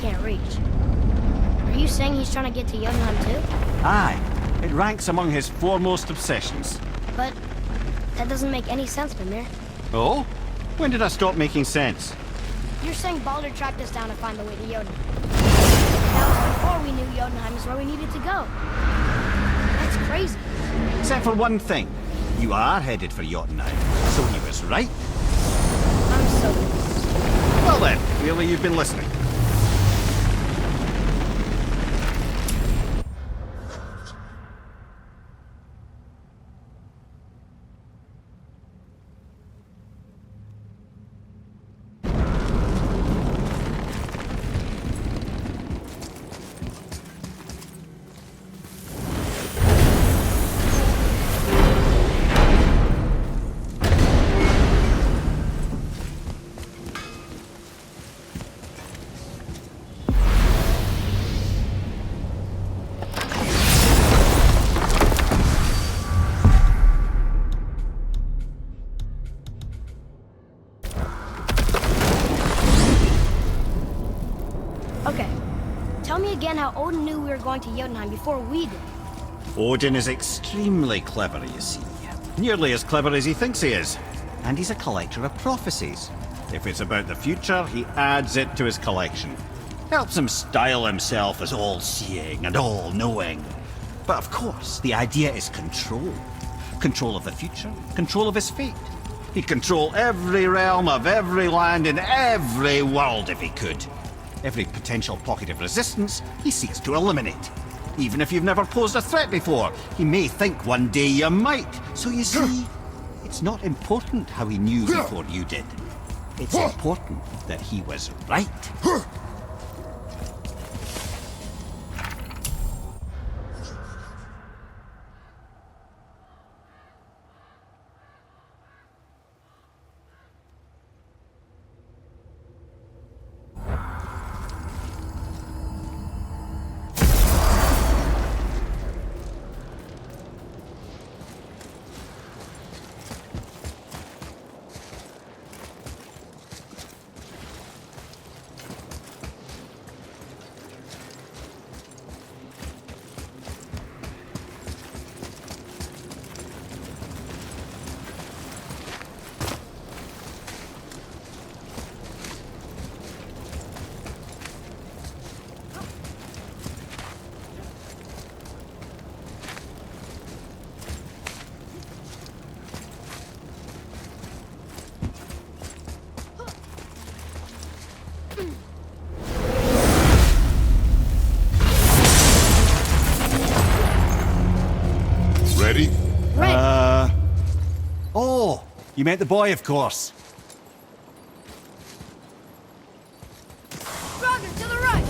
can't reach. Are you saying he's trying to get to Jotunheim too? Aye. It ranks among his foremost obsessions. But that doesn't make any sense, Mimir. Oh? When did I stop making sense? You're saying Baldur tracked us down to find the way to Jotunheim. That was before we knew Jotunheim is where we needed to go. That's crazy. Except for one thing. You are headed for Jotunheim, so he was right. I'm so confused. Well then, clearly you've been listening. Okay. Tell me again how Odin knew we were going to Jotunheim before we did. Odin is extremely clever, you see. Nearly as clever as he thinks he is. And he's a collector of prophecies. If it's about the future, he adds it to his collection. Helps him style himself as all-seeing and all-knowing. But of course, the idea is control. Control of the future, control of his fate. He'd control every realm of every land in every world if he could. Every potential pocket of resistance, he seeks to eliminate. Even if you've never posed a threat before, he may think one day you might. So you see, it's not important how he knew before you did. It's important that he was right. Ready? Right. Oh, you meant the boy, of course. Roger, to the right!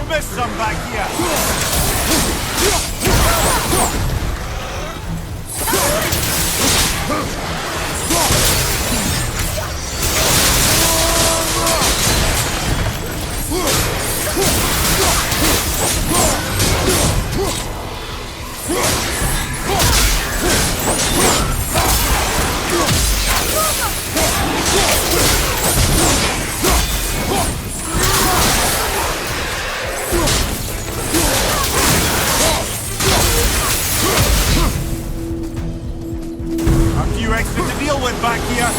missed some back here. A few extra to deal with back here.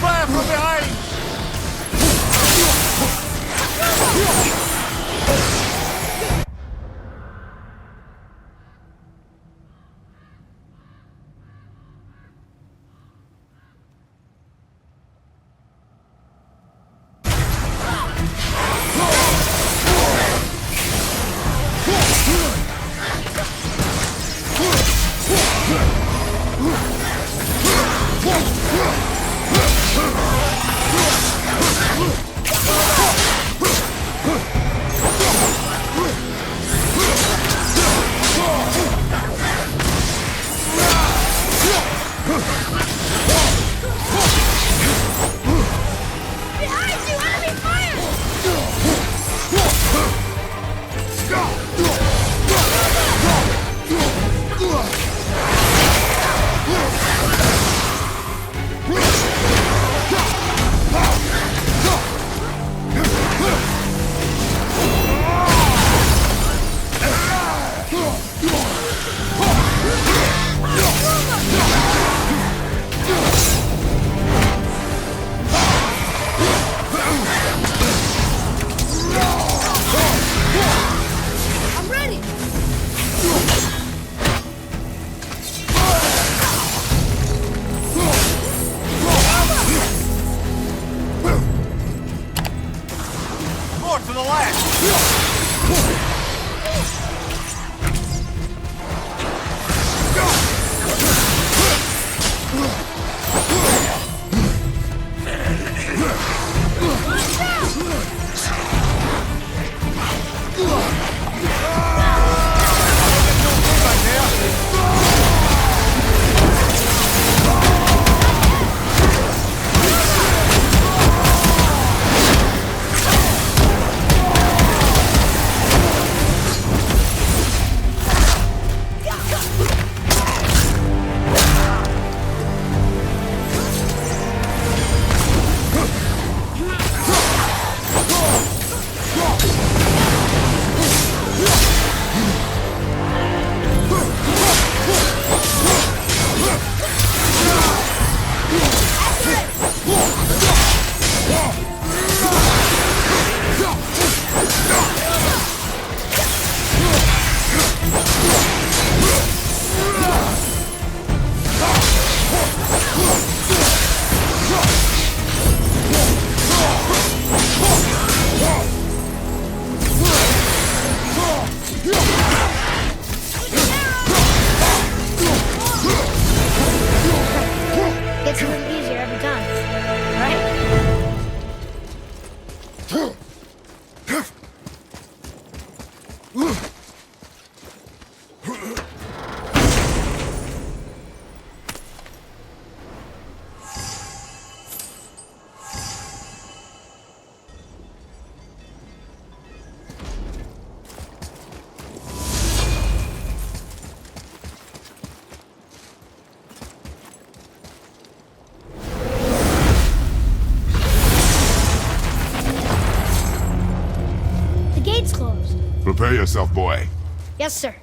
Fire from behind! Behind you! Enemy fire! Gets a little easier every time, right? The gate's closed. Prepare yourself, boy. Yes, sir.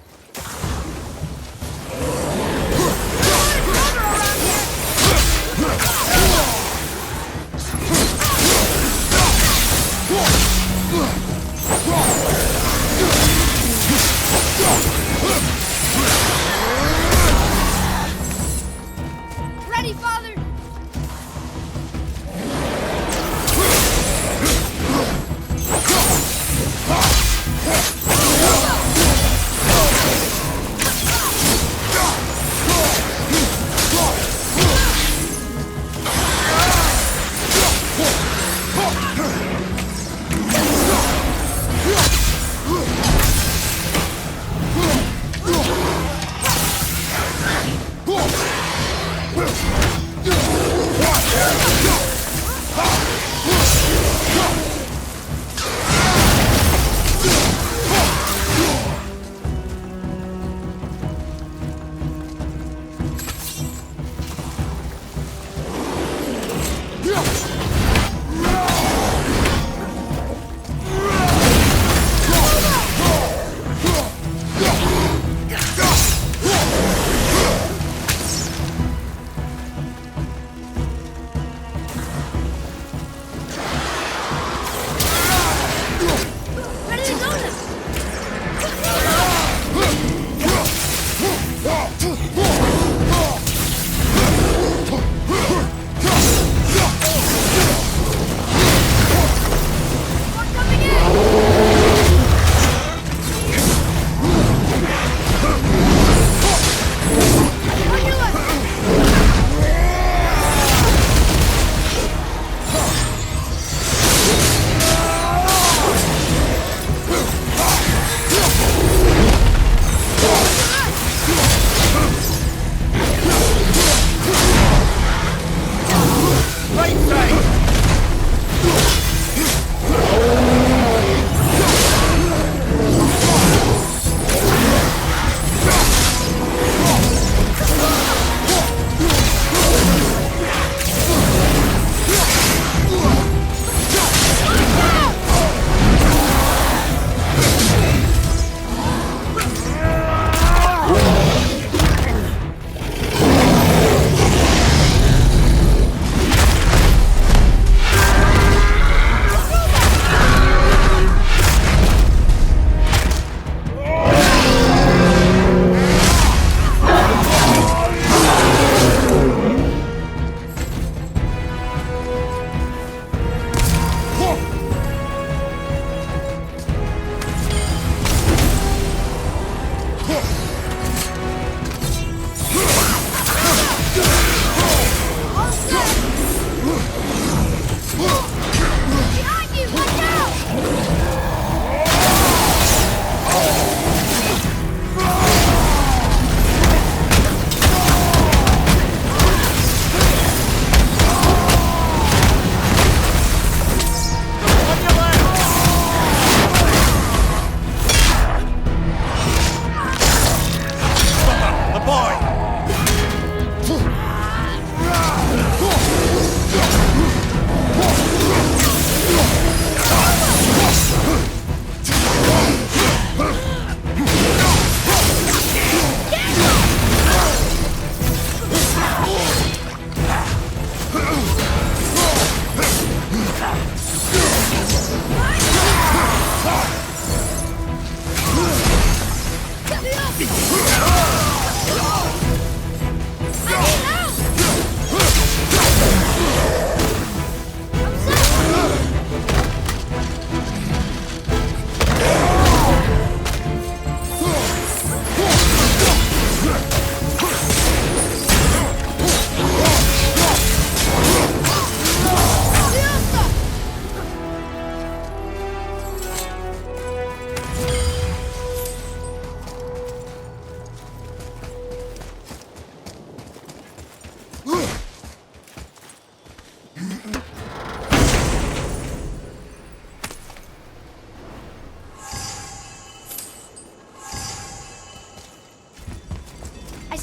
Ready, Father?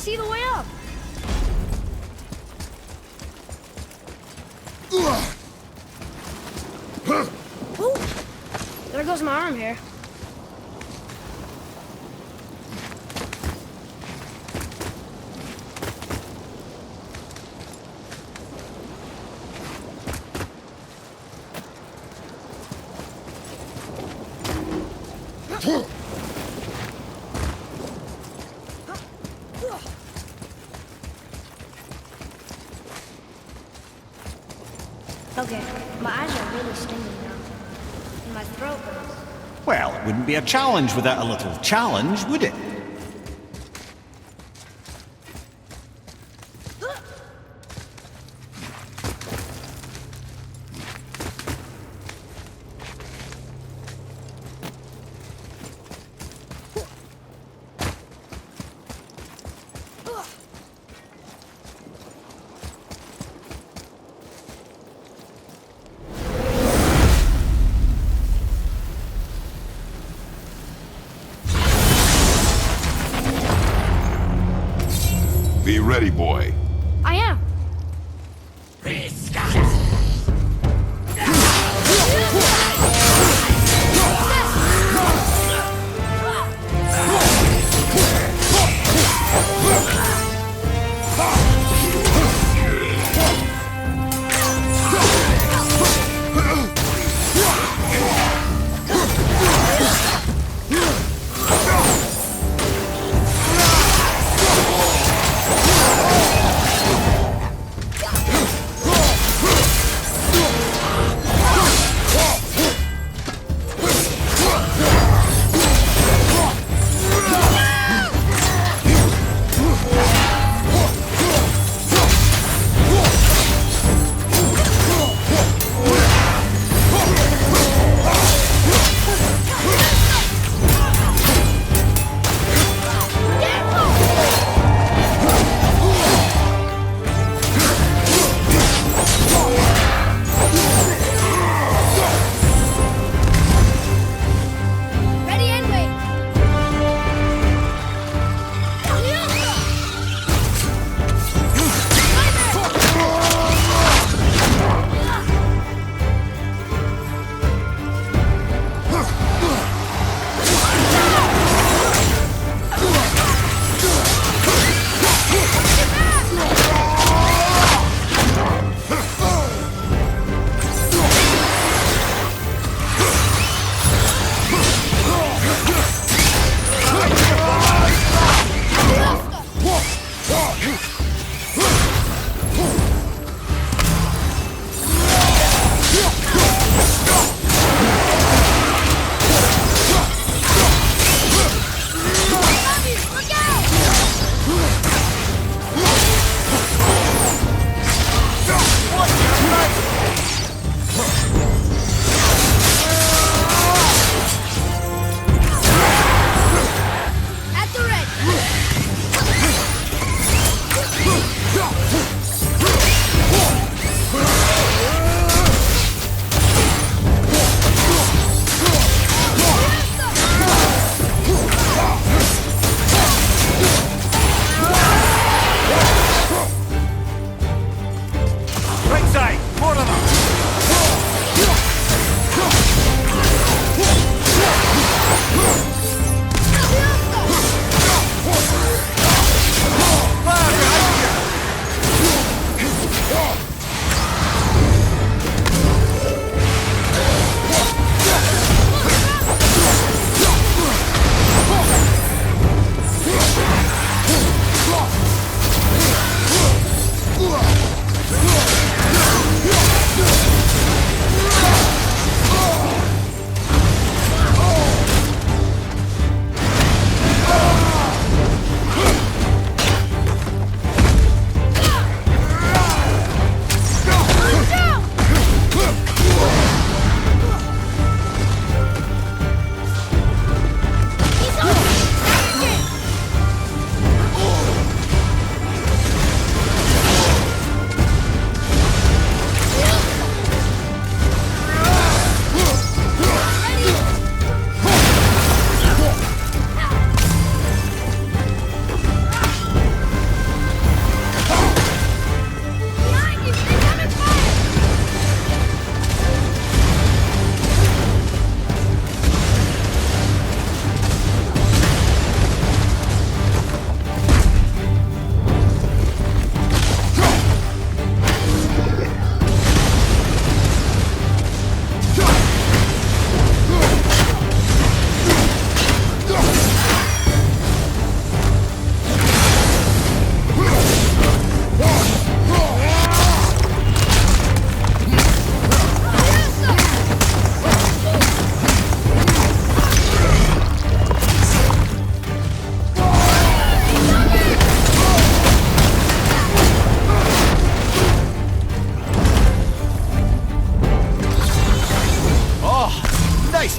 see the way up. Ooh, there goes my arm here. Okay, my eyes are really stinging now. And my throat hurts. Well, it wouldn't be a challenge without a little challenge, would it? Be ready, boy. I am.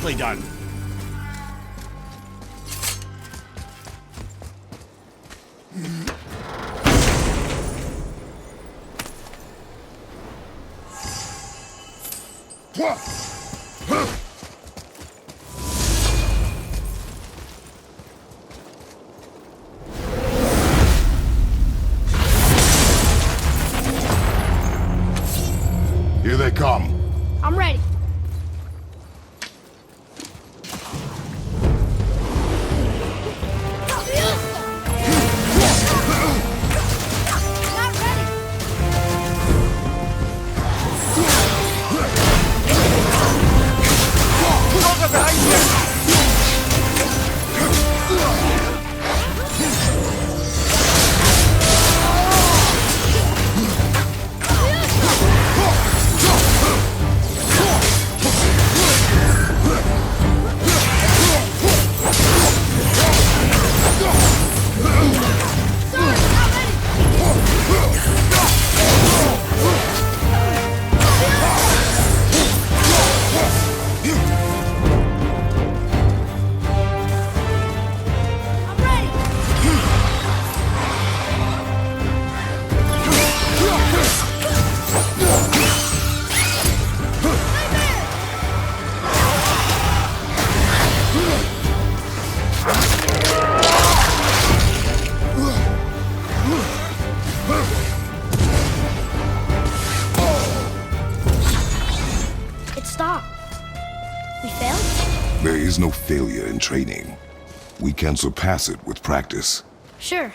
Nicely done. Here they come. I'm ready. Not ready. I'm ready. It stopped. We failed? There is no failure in training. We can surpass it with practice. Sure.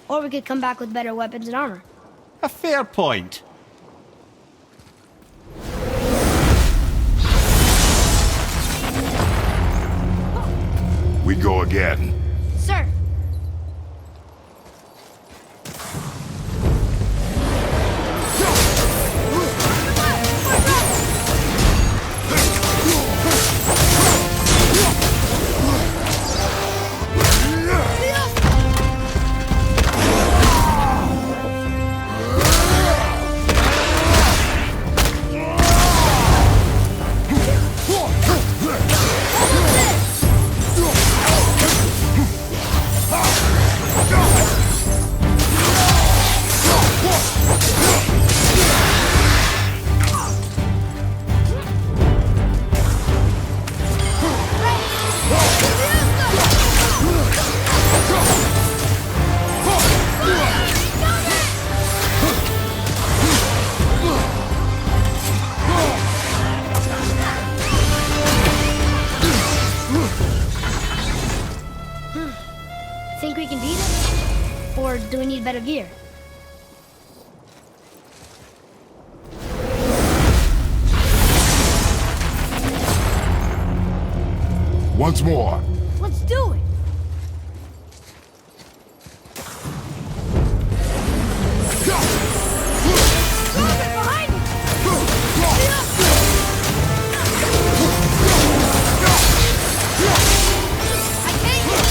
Or we could come back with better weapons and armor. A fair point. We go again. Sir. Think we can beat it? Or do we need better gear? Once more. Let's do it! Behind you! I take it!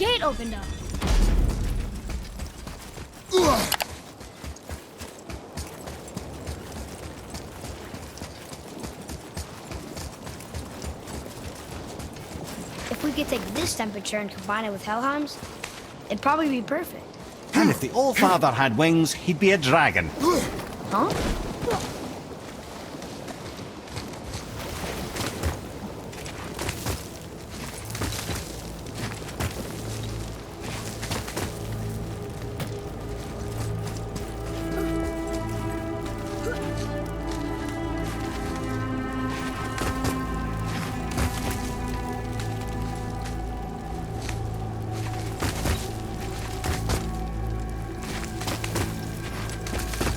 gate opened up. If we could take this temperature and combine it with Helheim's, it'd probably be perfect. And if the All Father had wings, he'd be a dragon. Huh?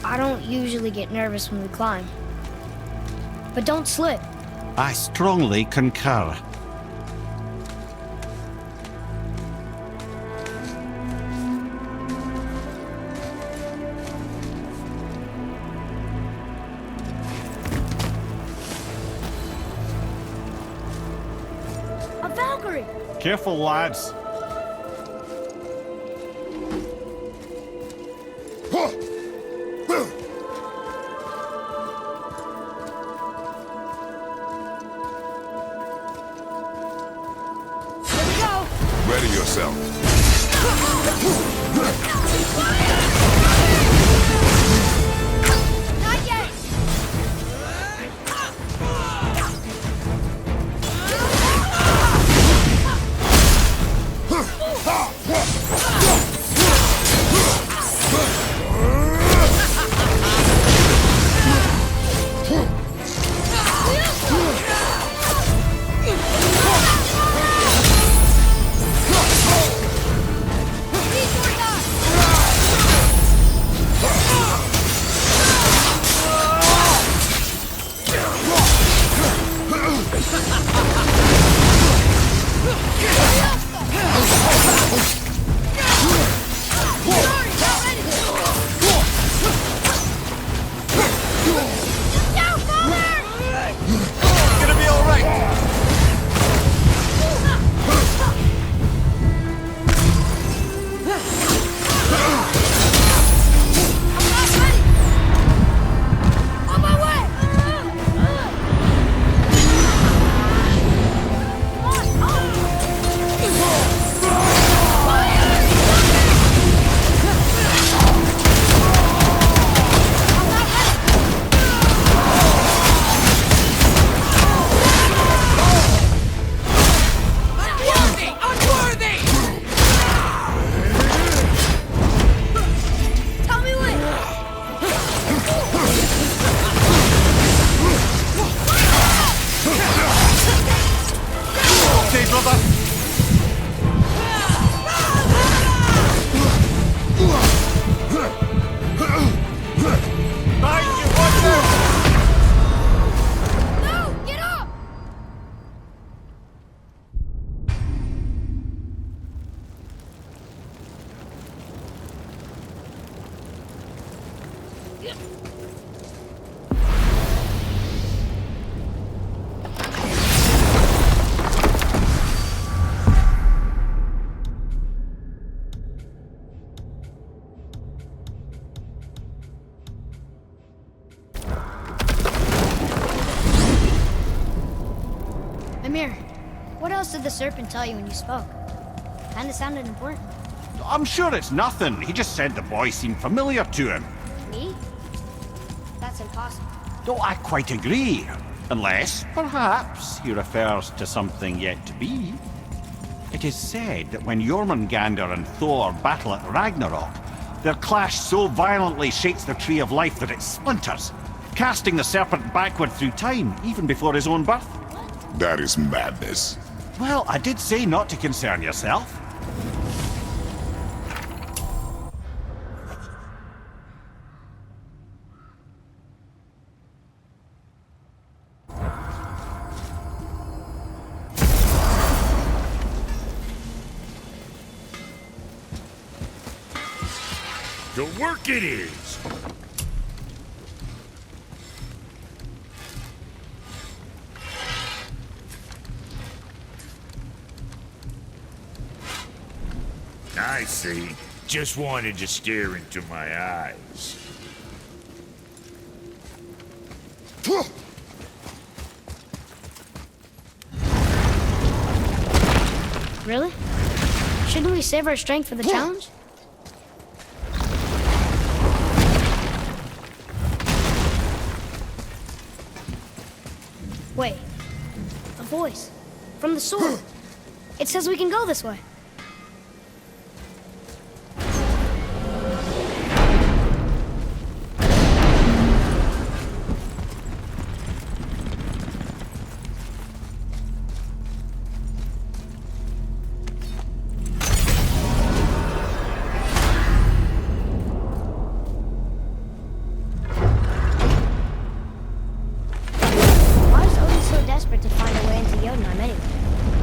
I don't usually get nervous when we climb. But don't slip. I strongly concur. A Valkyrie! Careful, lads. Here we go! Ready yourself. Not yet! Gonna be all right. On my way! Tell me when! Okay, brother. Right, you want No! Get up! Amir, what else did the serpent tell you when you spoke? Kinda sounded important. I'm sure it's nothing. He just said the boy seemed familiar to him. Me? That's impossible. Oh, I quite agree. Unless, perhaps, he refers to something yet to be. It is said that when Jormungandr and Thor battle at Ragnarok, their clash so violently shakes the Tree of Life that it splinters, casting the serpent backward through time, even before his own birth. That is madness. Well, I did say not to concern yourself. To work it is! I see. Just wanted to stare into my eyes. Really? Shouldn't we save our strength for the challenge? Wait. A voice. From the sword. It says we can go this way.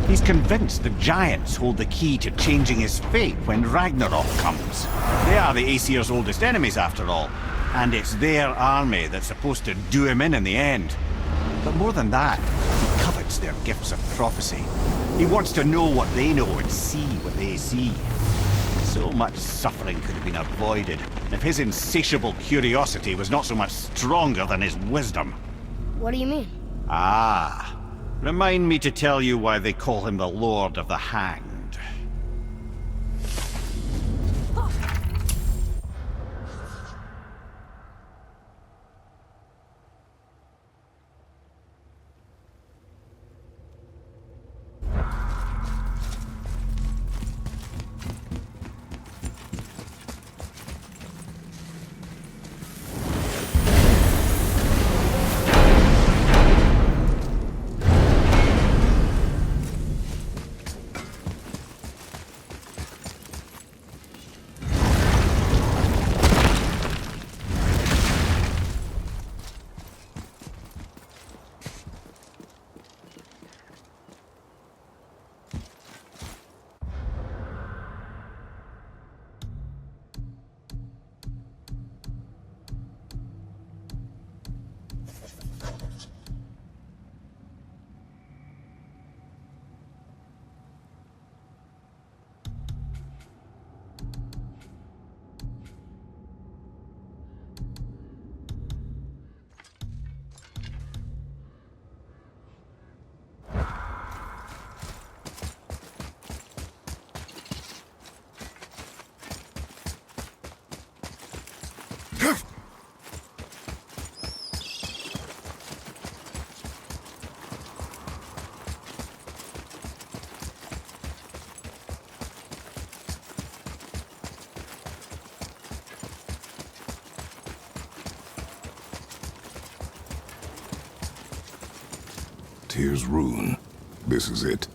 He's convinced the giants hold the key to changing his fate when Ragnarok comes. They are the Aesir's oldest enemies, after all, and it's their army that's supposed to do him in the end. But more than that, he covets their gifts of prophecy. He wants to know what they know and see what they see. So much suffering could have been avoided if his insatiable curiosity was not so much stronger than his wisdom. What do you mean? Ah. Remind me to tell you why they call him the Lord of the Hanged. Tyr's rune. This is it.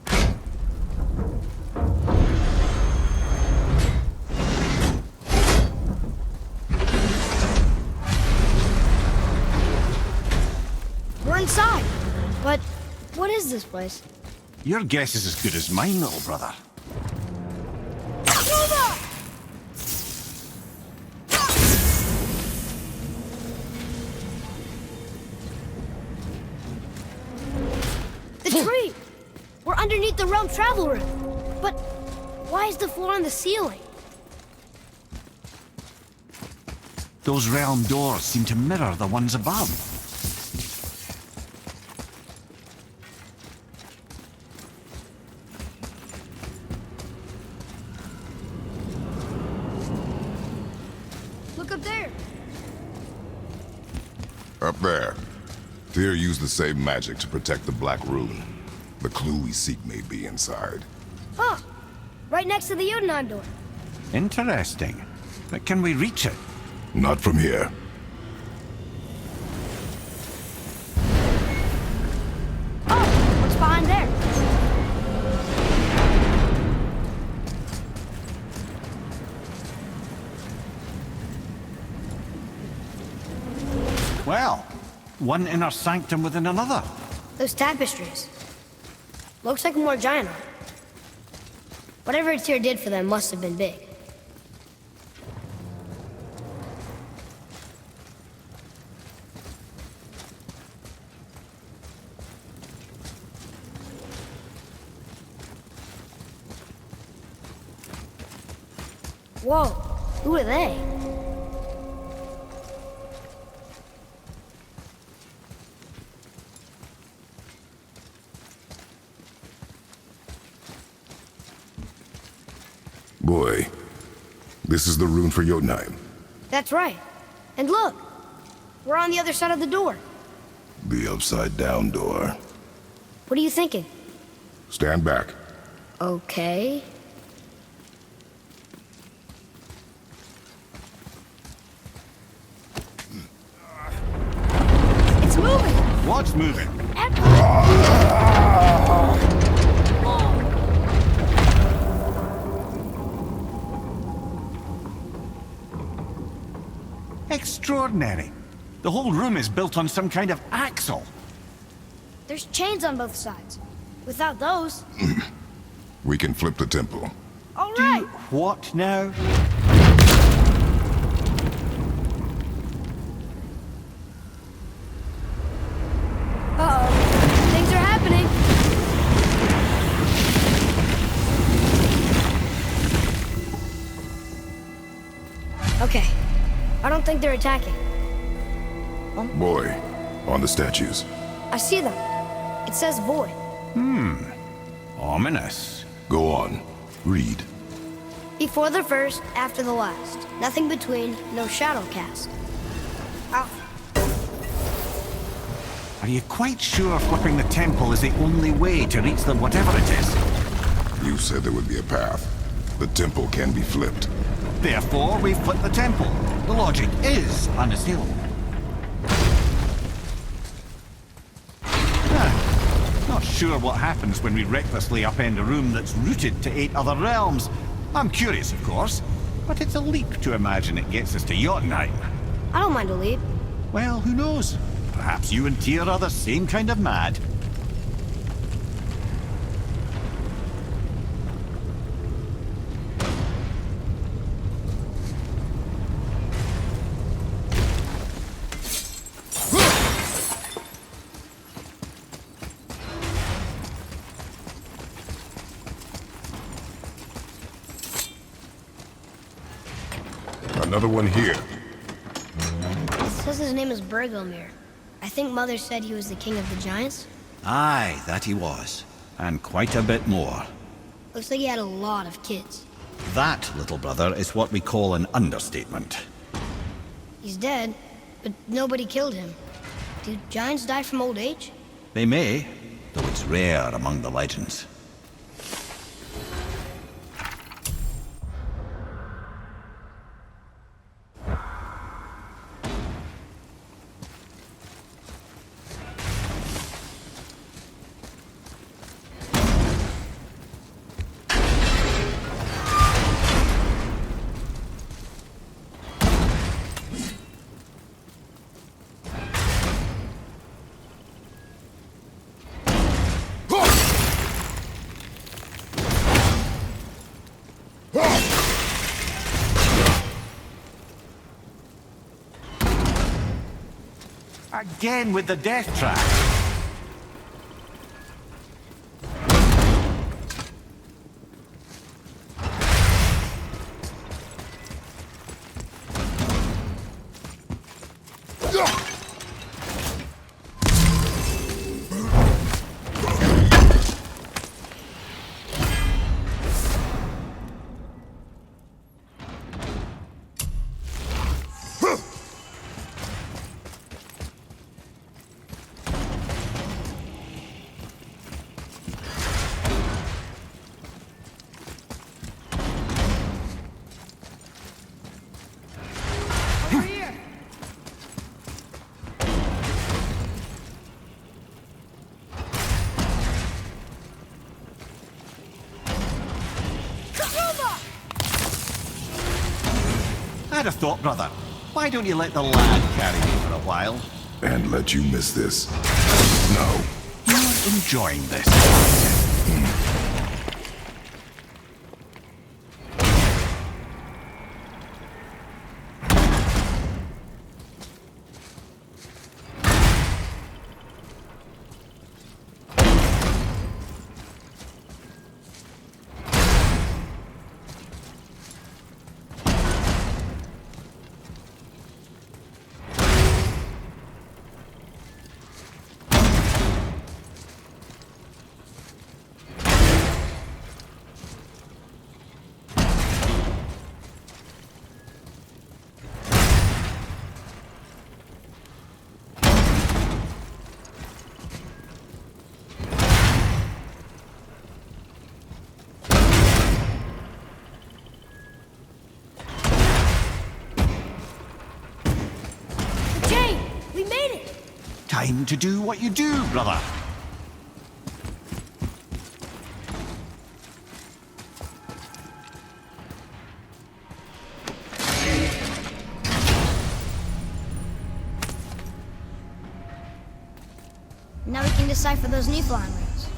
We're inside. But what is this place? Your guess is as good as mine, little brother. The tree! We're underneath the realm travel room. But why is the floor on the ceiling? Those realm doors seem to mirror the ones above. Look up there. Up there. Tyr used the same magic to protect the Black Rune. The clue we seek may be inside. Huh. Right next to the Jotunheim door. Interesting. But can we reach it? Not from here. Oh, what's behind there? Well, one inner sanctum within another. Those tapestries. Looks like more giant art. Whatever Tyr did for them must have been big. Whoa, who are they? Boy, this is the rune for Jotunheim. That's right. And look, we're on the other side of the door. The upside-down door. What are you thinking? Stand back. Okay. It's moving! What's moving? Extraordinary. The whole room is built on some kind of axle. There's chains on both sides. Without those... We can flip the temple. All right! What now? Uh-oh. Things are happening. Okay. I don't think they're attacking. Boy, on the statues. I see them. It says void. Ominous. Go on. Read. Before the first, after the last. Nothing between, no shadow cast. Ow. Are you quite sure flipping the temple is the only way to reach them, whatever it is? You said there would be a path. The temple can be flipped. Therefore, we flip the temple. The logic is unassailable. Not sure what happens when we recklessly upend a room that's rooted to 8 other realms. I'm curious, of course, but it's a leap to imagine it gets us to Jotunheim. I don't mind a leap. Well, who knows? Perhaps you and Tyr are the same kind of mad. Another one here. It says his name is Bergelmir. I think Mother said he was the king of the giants. Aye, that he was. And quite a bit more. Looks like he had a lot of kids. That, little brother, is what we call an understatement. He's dead, but nobody killed him. Do giants die from old age? They may, though it's rare among the legends. Again with the death trap. I'd have thought, brother. Why don't you let the lad carry you for a while? And let you miss this. No. You're enjoying this. time to do what you do, brother. Now we can decipher those new flying rooms.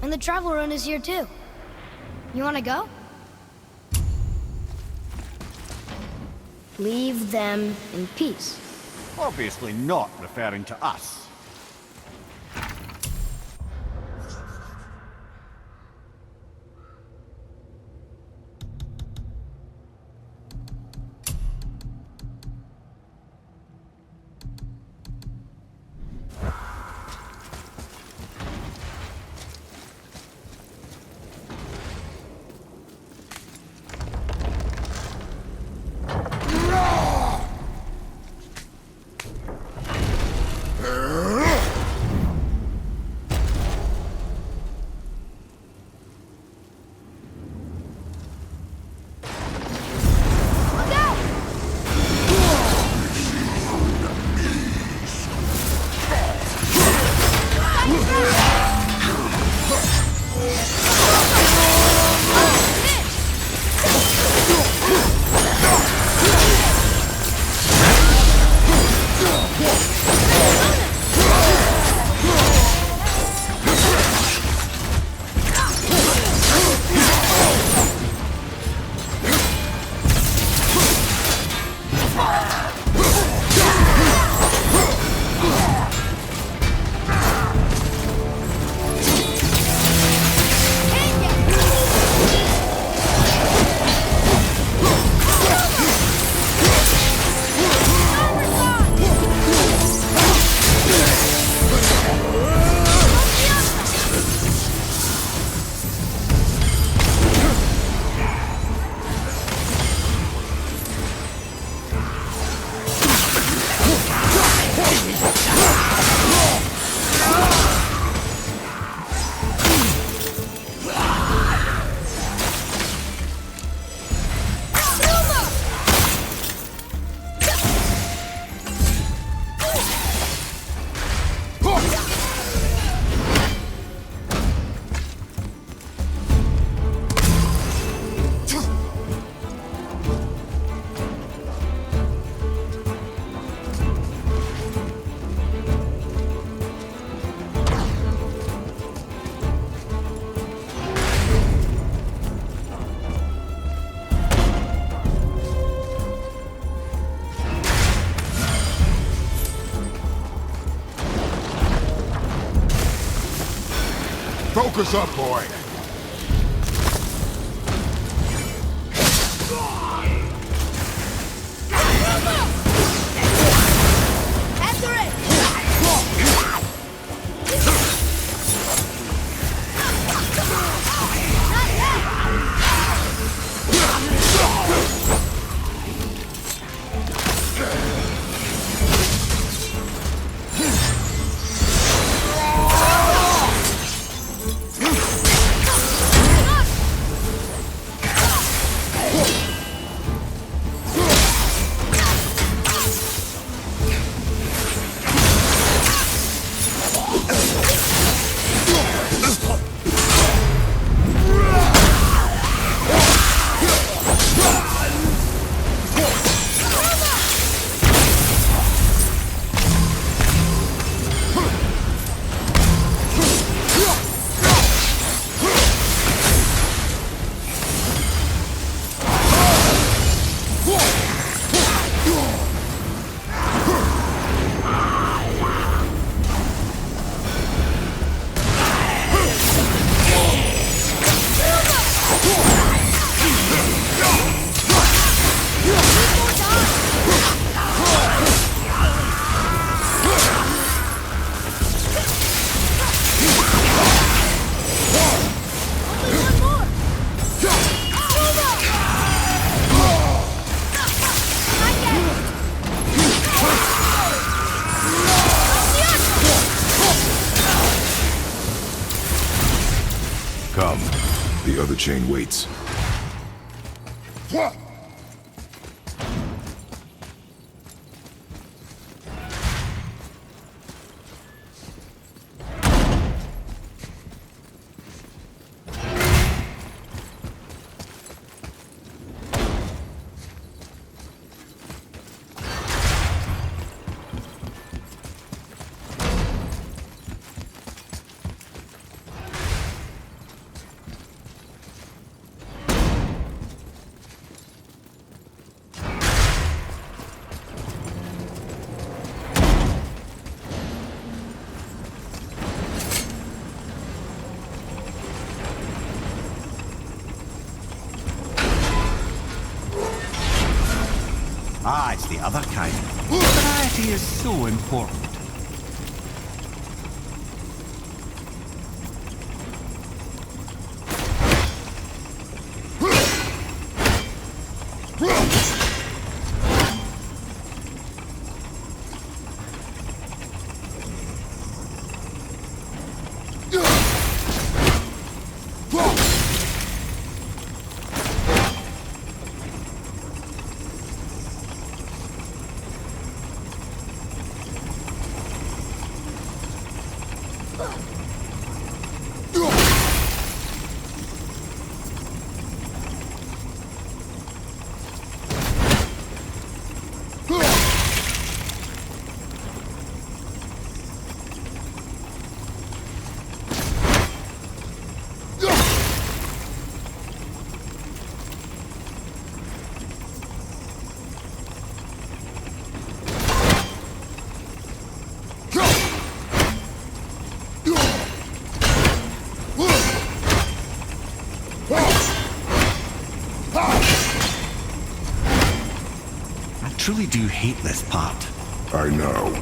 And the travel rune is here too. You wanna go? Leave them in peace. Obviously not referring to us. Focus up, boy. Come. The other chain waits. What? Ah, it's the other kind. Variety is so important. I truly do hate this part. I know.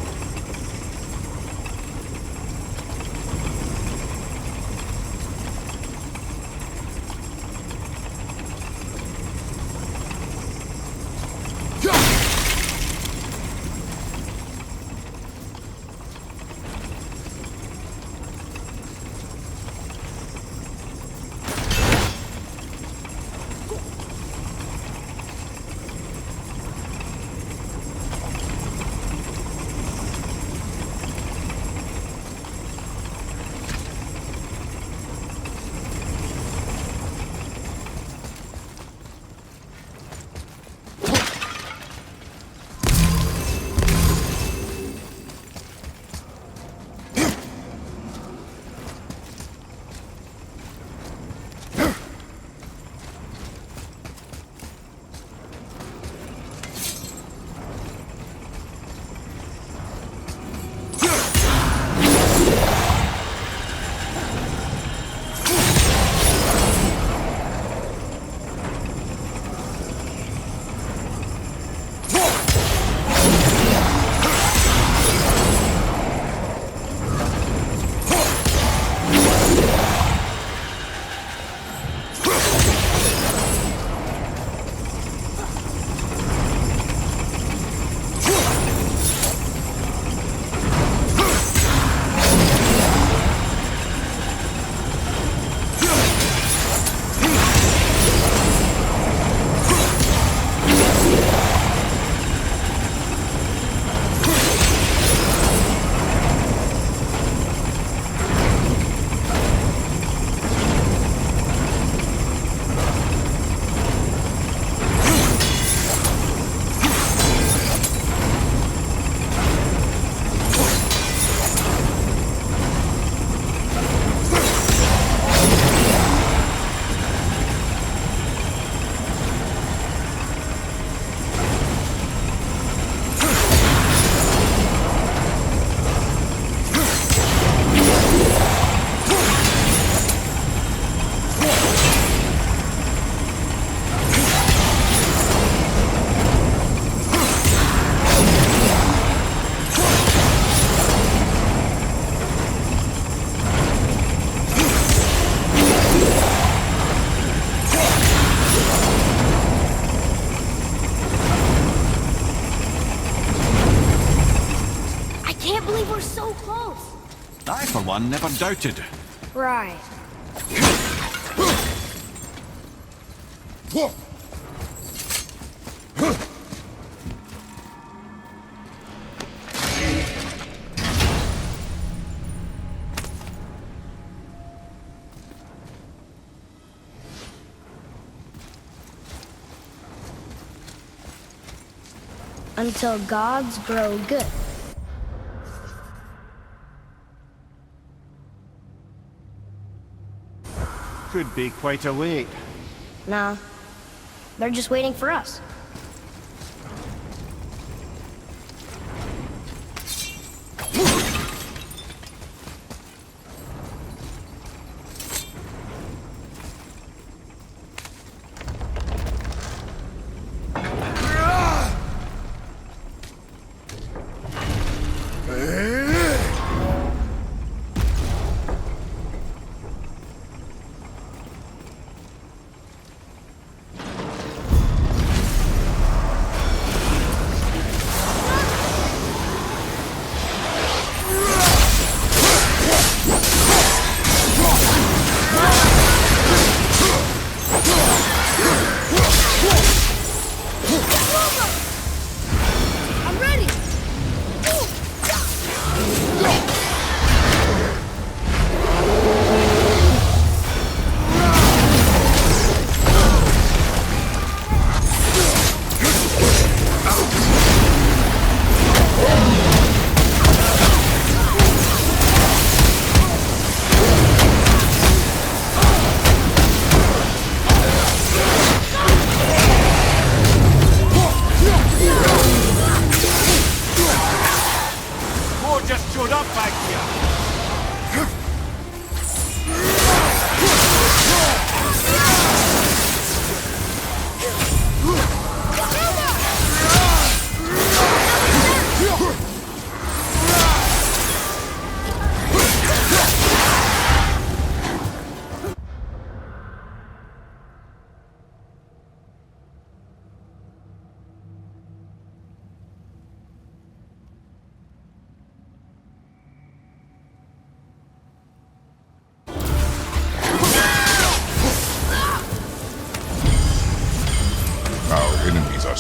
I, for one, never doubted. Right. Until gods grow good. Could be quite a wait. Nah, they're just waiting for us.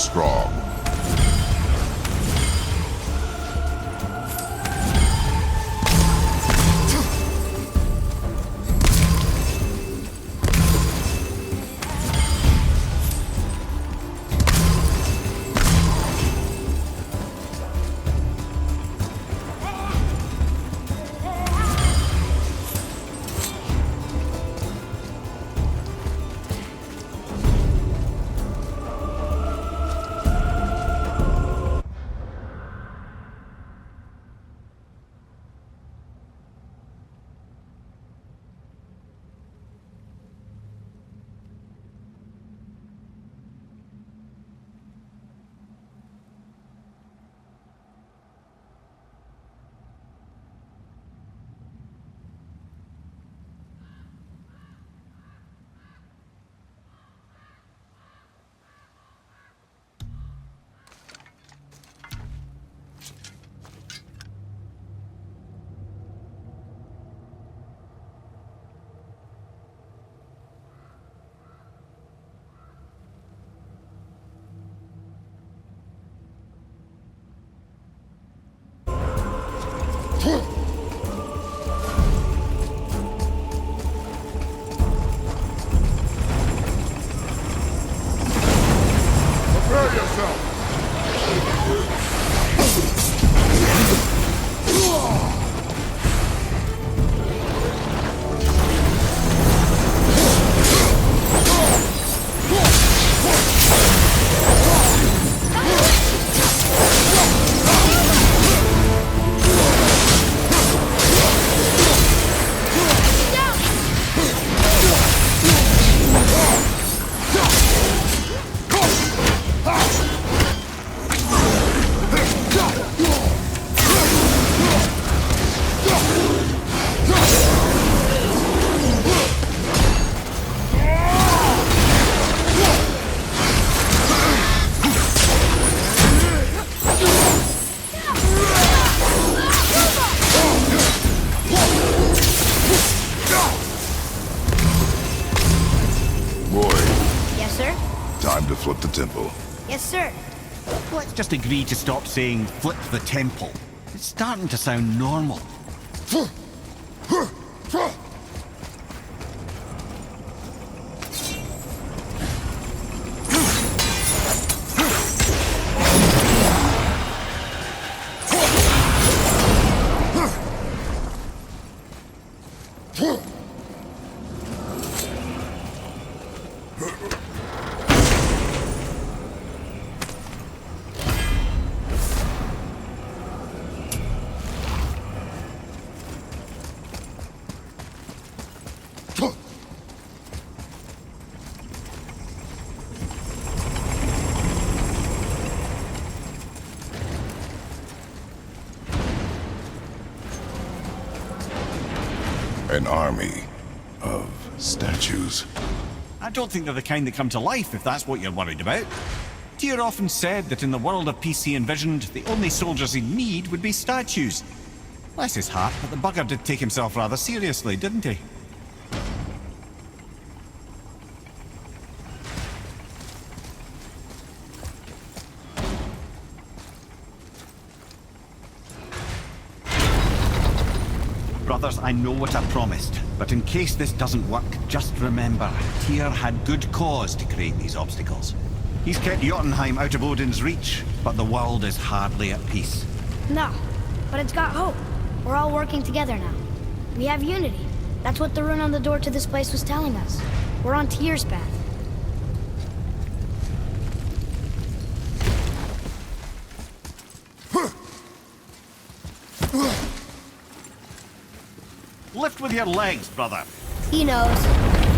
strong. Prepare yourself! Time to flip the temple. Yes, sir. Let's just agree to stop saying flip the temple. It's starting to sound normal. An army of statues. I don't think they're the kind that come to life, if that's what you're worried about. Tyr often said that in the world of PC envisioned, the only soldiers he'd need would be statues. Bless his heart, but the bugger did take himself rather seriously, didn't he? Brothers, I know what I promised, but in case this doesn't work, just remember, Tyr had good cause to create these obstacles. He's kept Jotunheim out of Odin's reach, but the world is hardly at peace. No, but it's got hope. We're all working together now. We have unity. That's what the rune on the door to this place was telling us. We're on Tyr's path. Lift with your legs, brother. He knows.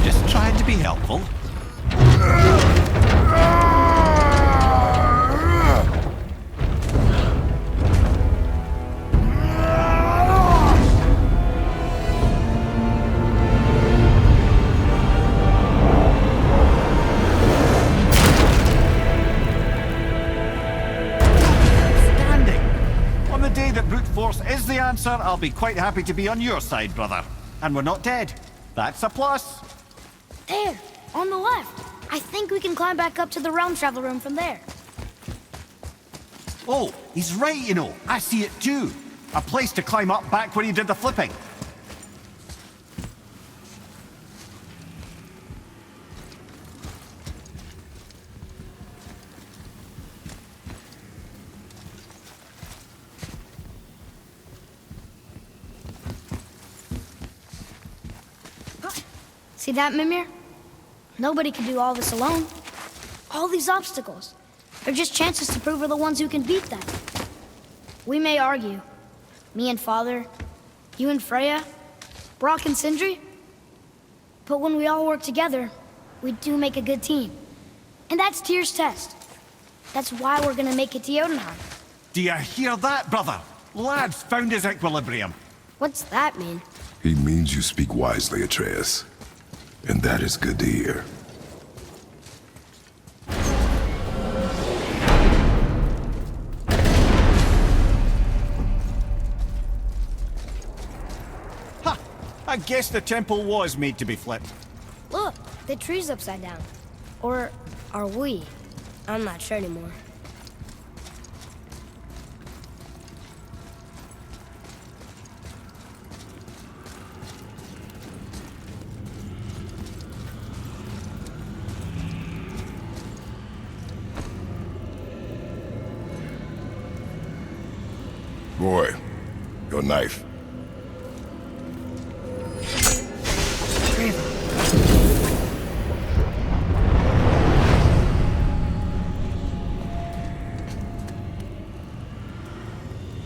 Just trying to be helpful. Is the answer, I'll be quite happy to be on your side, brother. And we're not dead. That's a plus. There, on the left. I think we can climb back up to the realm travel room from there. Oh, he's right, you know. I see it too. A place to climb up back where he did the flipping. See that, Mimir? Nobody can do all this alone. All these obstacles. They're just chances to prove we're the ones who can beat them. We may argue. Me and Father, you and Freya, Brock and Sindri. But when we all work together, we do make a good team. And that's Tyr's test. That's why we're gonna make it to Jotunheim. Do you hear that, brother? Lad's found his equilibrium. What's that mean? He means you speak wisely, Atreus. And that is good to hear. Ha! I guess the temple was made to be flipped. Look, the tree's upside down. Or are we? I'm not sure anymore. Boy, your knife.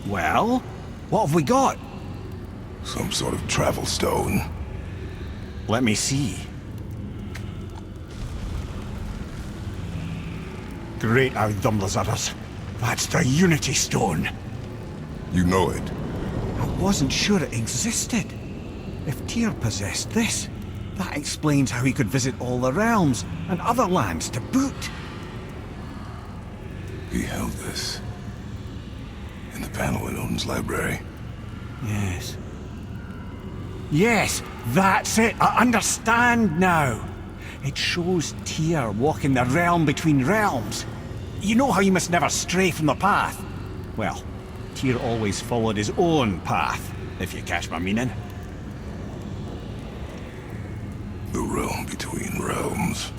Well, what have we got? Some sort of travel stone. Let me see. Great Audumlazaras. That's the Unity Stone. You know it. I wasn't sure it existed. If Tyr possessed this, that explains how he could visit all the realms and other lands to boot. He held this in the panel in Odin's library. Yes. Yes, that's it. I understand now. It shows Tyr walking the realm between realms. You know how you must never stray from the path? Well, Tyr always followed his own path, if you catch my meaning. The realm between realms.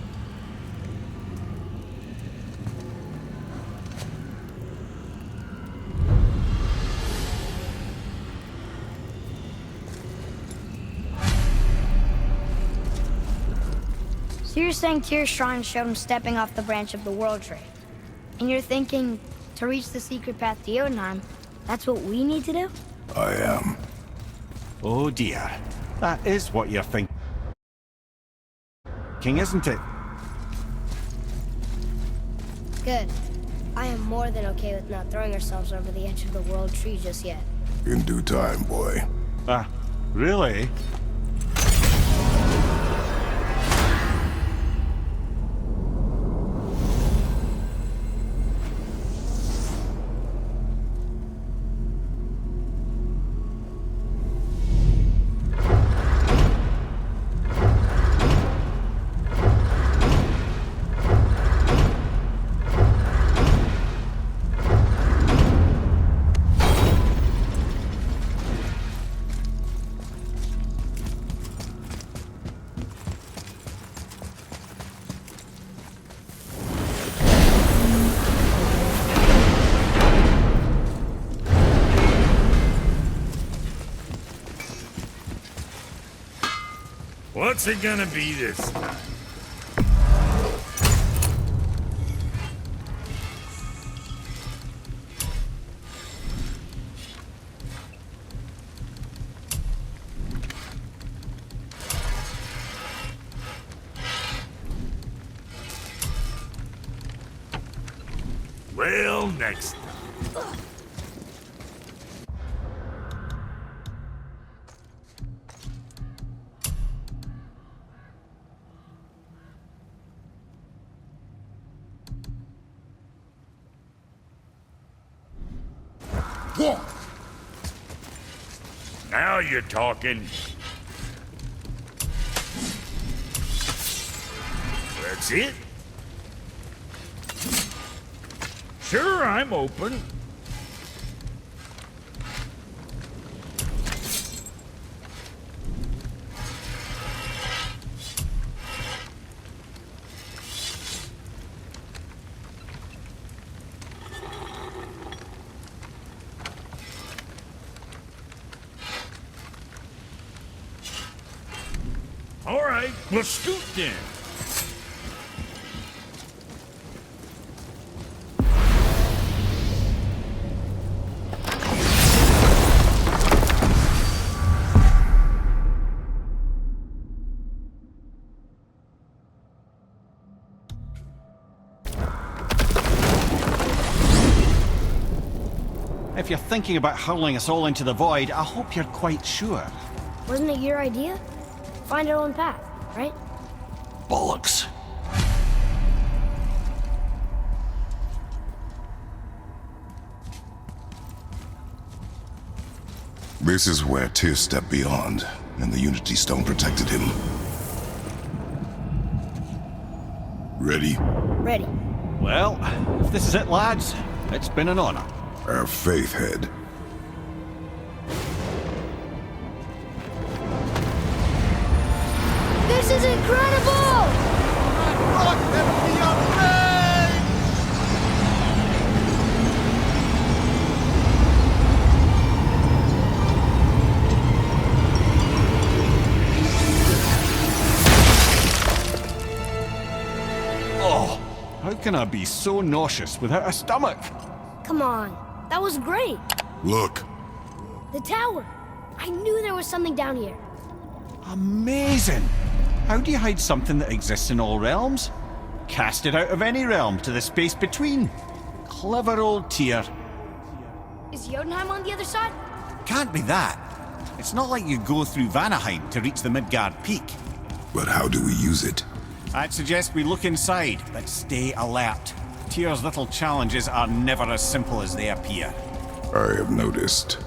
So you're saying Tyr's shrine showed him stepping off the branch of the World Tree. And you're thinking, to reach the secret path to Jotunheim, that's what we need to do? I am. Oh dear. That is what you're thinking, isn't it? Good. I am more than okay with not throwing ourselves over the edge of the World Tree just yet. In due time, boy. Ah, really? What's it gonna be this time? Well, next. Walk! Now you're talking. That's it? Sure, I'm open. All right, let's scoot then. If you're thinking about hurling us all into the void, I hope you're quite sure. Wasn't it your idea? Find our own path, right? Bollocks. This is where Tyr stepped beyond, and the Unity Stone protected him. Ready? Ready. Well, if this is it, lads, it's been an honor. Our faith head. This is incredible! Oh, how can I be so nauseous without a stomach? Come on, that was great. Look. The tower. I knew there was something down here. Amazing! How do you hide something that exists in all realms? Cast it out of any realm to the space between. Clever old Tyr. Is Jotunheim on the other side? Can't be that. It's not like you go through Vanaheim to reach the Midgard Peak. But how do we use it? I'd suggest we look inside, but stay alert. Tyr's little challenges are never as simple as they appear. I have noticed.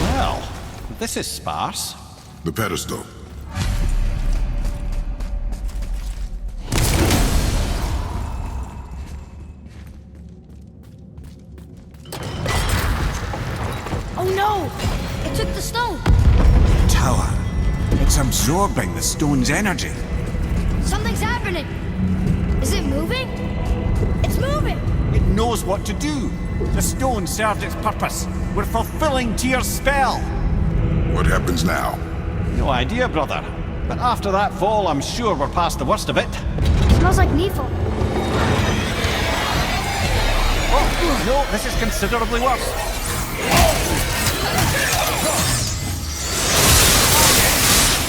Well, this is sparse. The pedestal. Oh no! It took the stone! Tower. It's absorbing the stone's energy. Something's happening! Is it moving? It's moving! It knows what to do. The stone served its purpose. We're fulfilling Tyr's spell. What happens now? No idea, brother. But after that fall, I'm sure we're past the worst of it. Smells like Nephil. Oh, no, this is considerably worse.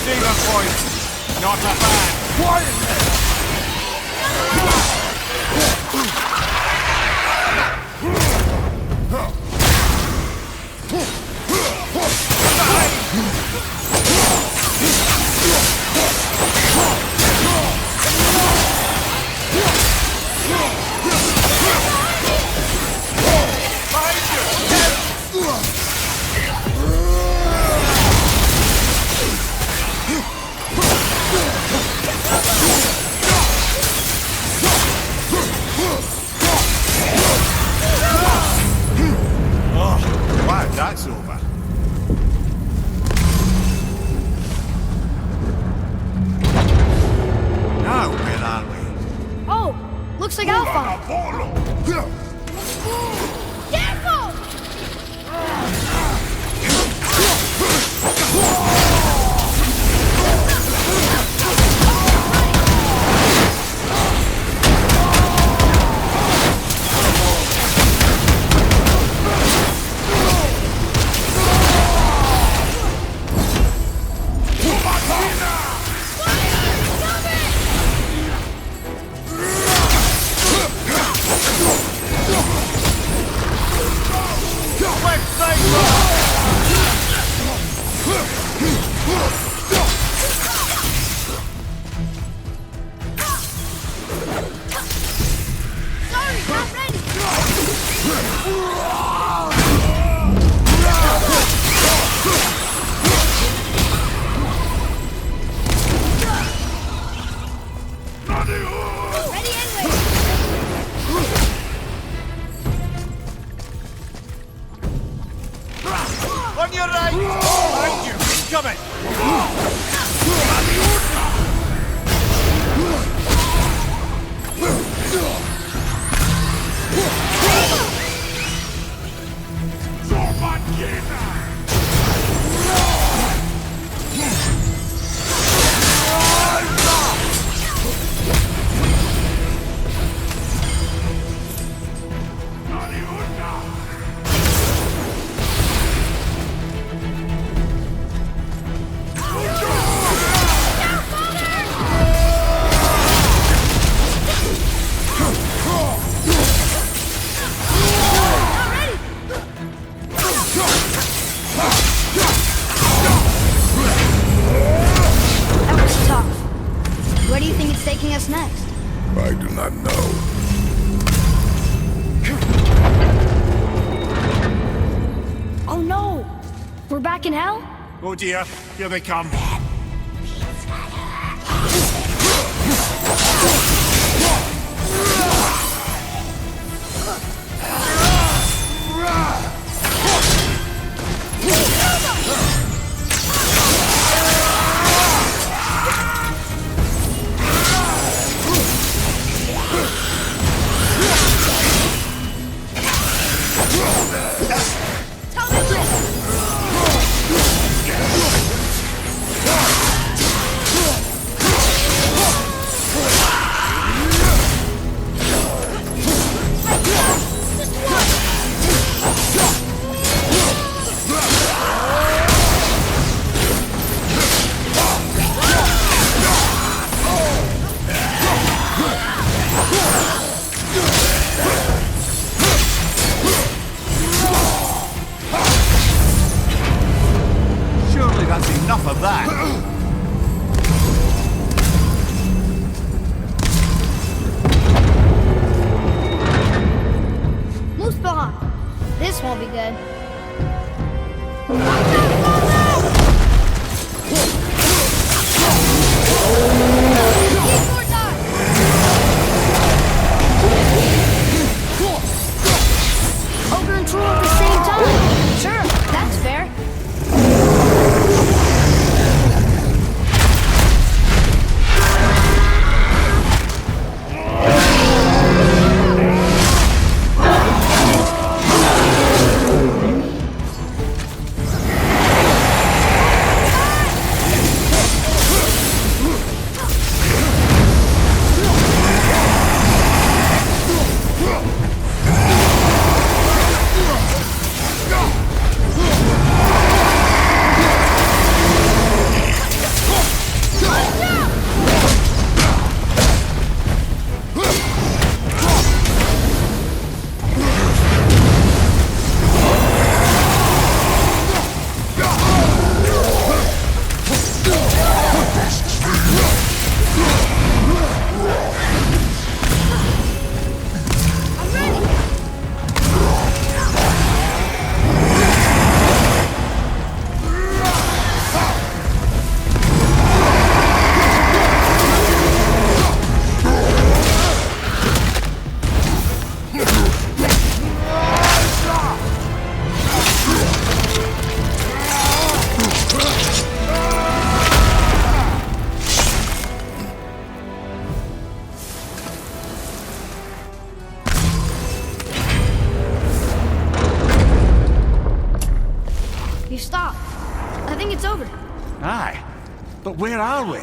Saber point. Not a bad. Quiet! That's over. Now, where are we? Oh, looks like Alpha. Careful! do you think it's taking us next? I do not know. Oh no! We're back in hell? Oh dear, here they come. Surely that's enough of that. Moose behind. This won't be good. Ogre and troll at the same time. Sure, that's fair. You stopped. I think it's over. Aye. But where are we?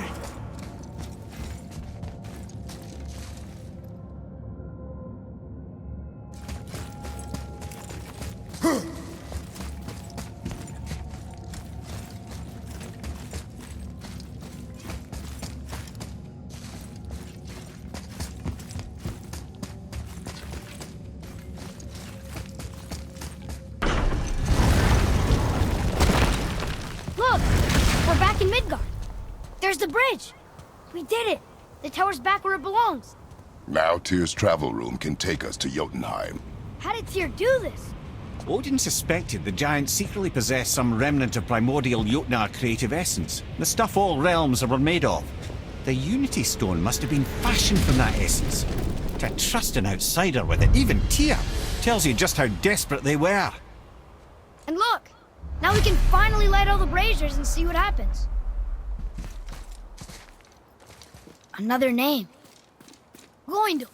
Look! We're back in Midgard. There's the bridge. We did it. The tower's back where it belongs. Now Tyr's travel room can take us to Jotunheim. How did Tyr do this? Odin suspected the giant secretly possessed some remnant of primordial Jotnar creative essence, the stuff all realms were made of. The Unity Stone must have been fashioned from that essence. To trust an outsider with it, even Tyr, tells you just how desperate they were. And look! Now we can finally light all the braziers and see what happens. Another name. Goindel.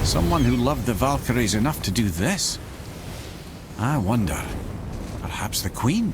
Someone who loved the Valkyries enough to do this? I wonder, perhaps the Queen?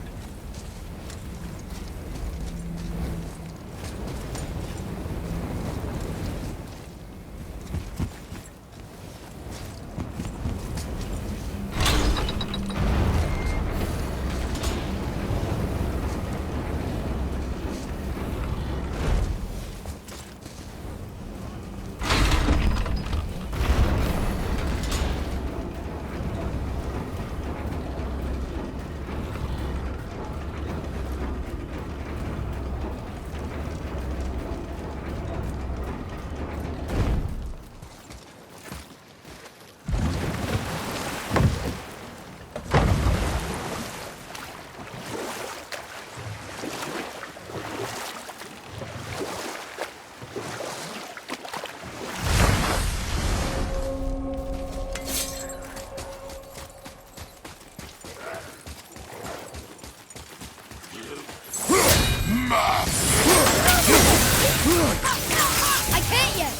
I can't yet!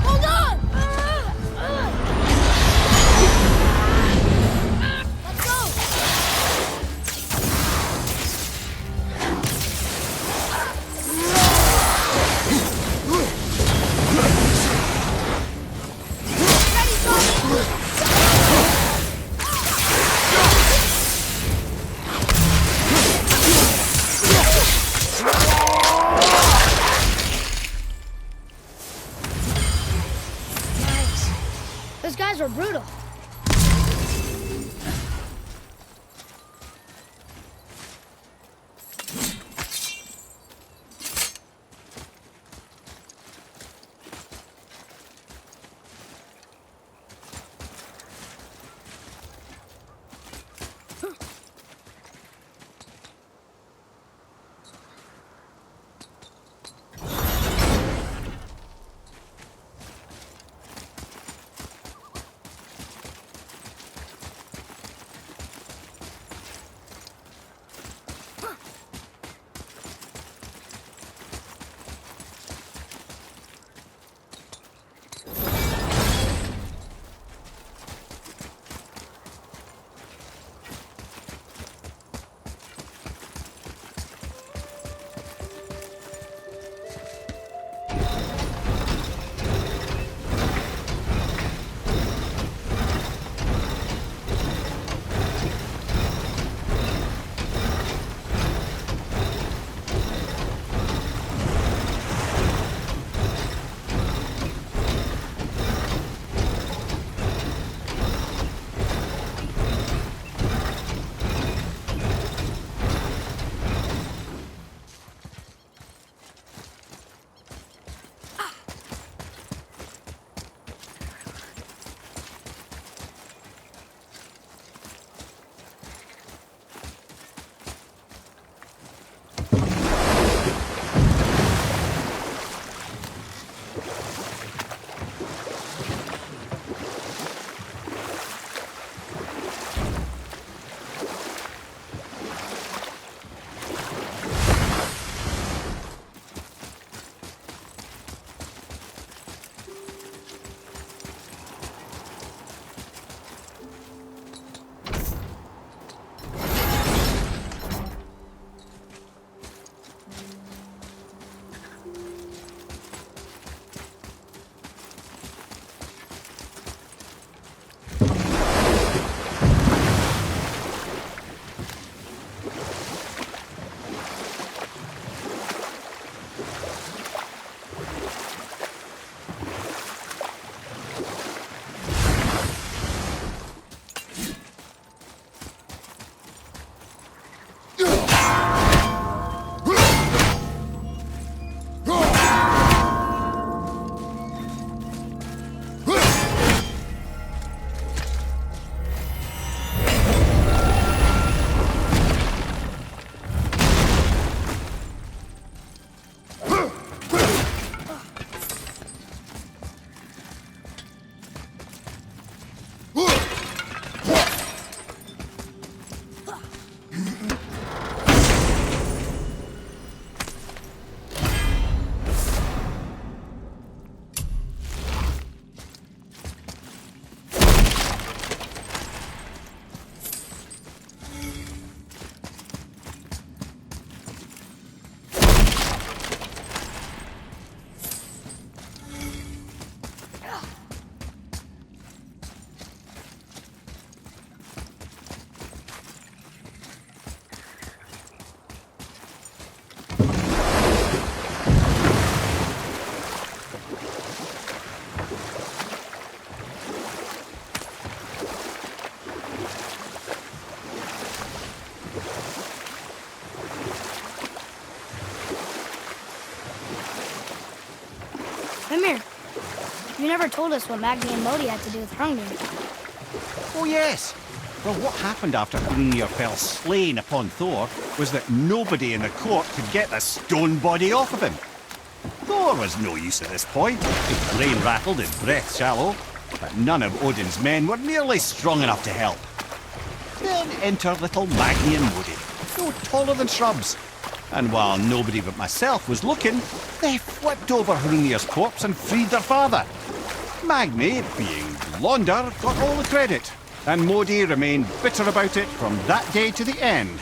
Hold on! Let's go! Ready, Tommy! Nice. Those guys were brutal. Mimir, you never told us what Magni and Modi had to do with Hrungnir. Oh yes. Well, what happened after Hrungnir fell slain upon Thor was that nobody in the court could get the stone body off of him. Thor was no use at this point. His brain rattled, his breath shallow, but none of Odin's men were nearly strong enough to help. Then enter little Magni and Modi, no taller than shrubs. And while nobody but myself was looking, they flipped over Hrungnir's corpse and freed their father. Magni, being blonder, got all the credit, and Modi remained bitter about it from that day to the end,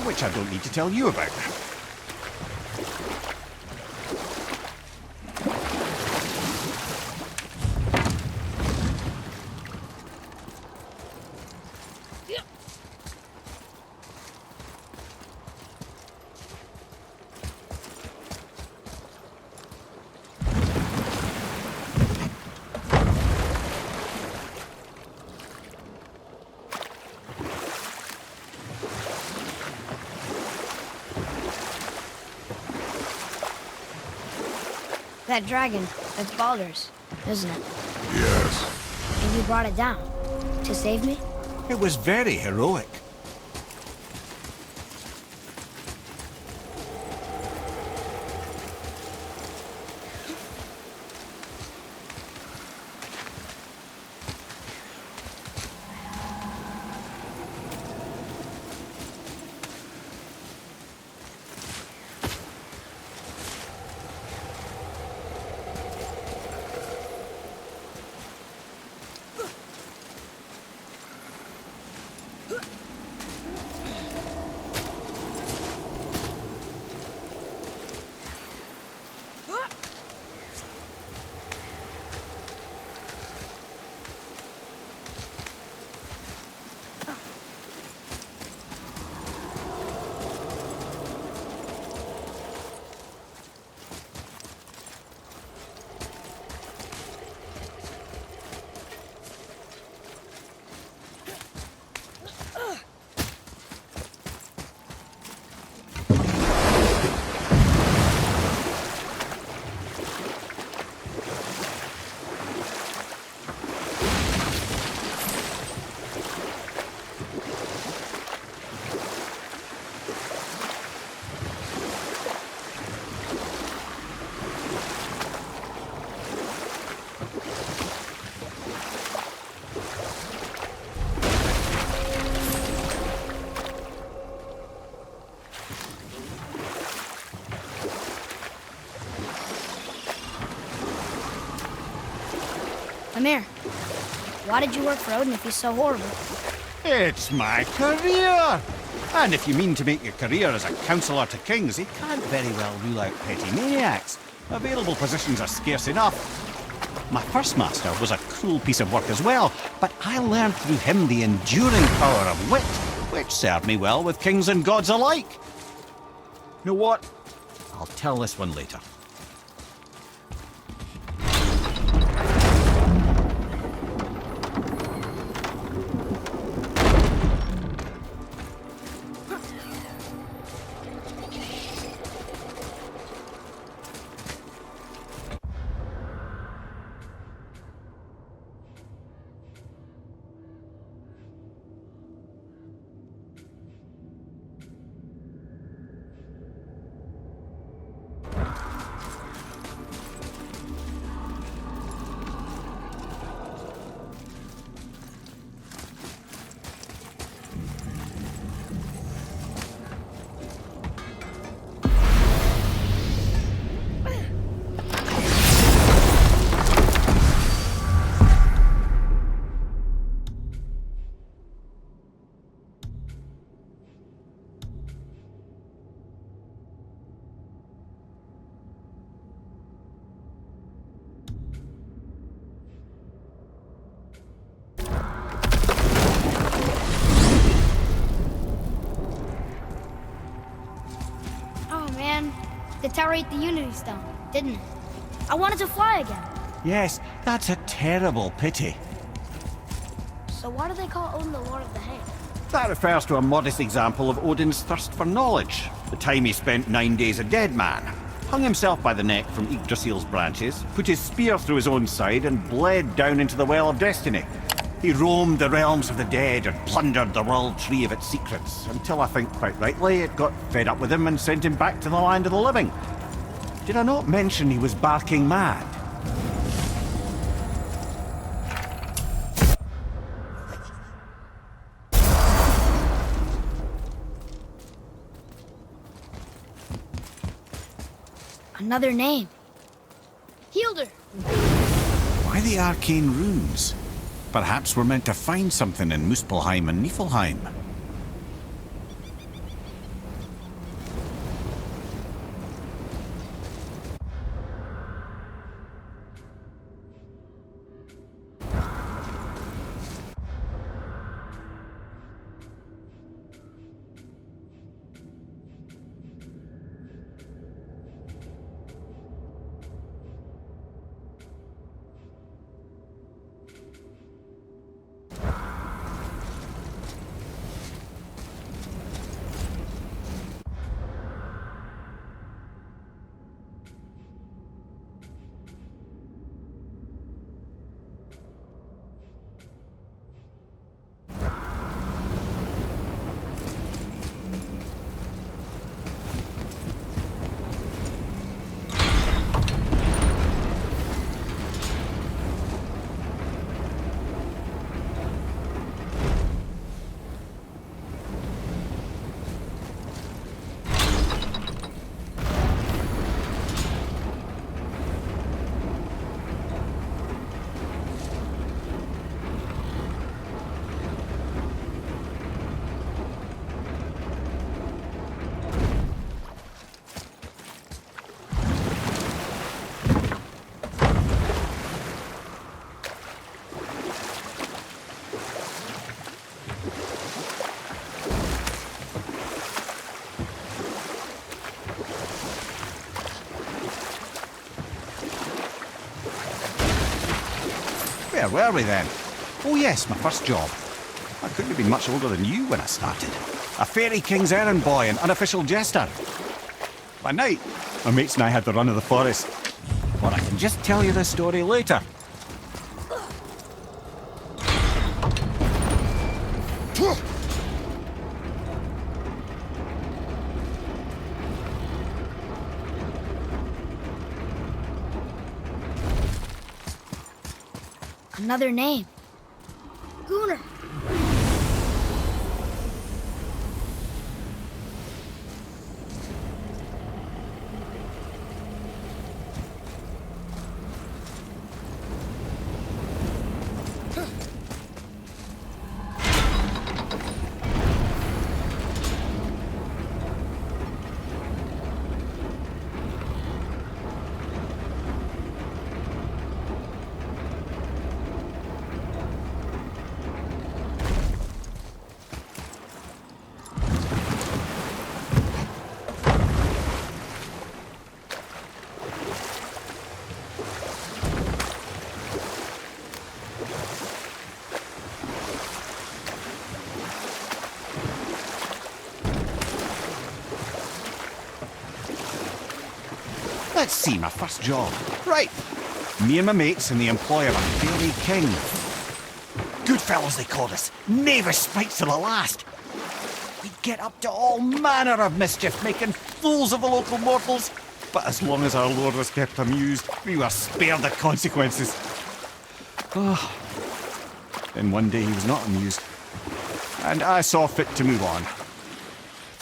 which I don't need to tell you about. That dragon, that's Baldur's, isn't it? Yes. And you brought it down to save me? It was very heroic. Mimir, why did you work for Odin if he's so horrible? It's my career! And if you mean to make your career as a counsellor to kings, you can't very well rule out petty maniacs. Available positions are scarce enough. My first master was a cruel piece of work as well, but I learned through him the enduring power of wit, which served me well with kings and gods alike. You know what? I'll tell this one later. The tower ate the Unity Stone, didn't it? I wanted to fly again. Yes, that's a terrible pity. So why do they call Odin the Lord of the Hay? That refers to a modest example of Odin's thirst for knowledge. The time he spent 9 days a dead man. hung himself by the neck from Yggdrasil's branches, put his spear through his own side, and bled down into the Well of Destiny. He roamed the realms of the dead and plundered the world tree of its secrets, until I think quite rightly it got fed up with him and sent him back to the land of the living. Did I not mention he was barking mad? Another name. Hilder. Why the arcane runes? Perhaps we're meant to find something in Muspelheim and Niflheim. Where were we then? Oh yes, my first job. I couldn't have been much older than you when I started. A fairy king's errand boy and unofficial jester. By night, my mates and I had the run of the forest. But I can just tell you the story later. Another name. Gunnar. Let's see, my first job. Right. Me and my mates in the employ of a fairy king. Good fellows they called us. Knavish spites to the last. We'd get up to all manner of mischief, making fools of the local mortals. But as long as our lord was kept amused, we were spared the consequences. Oh. Then one day he was not amused. And I saw fit to move on.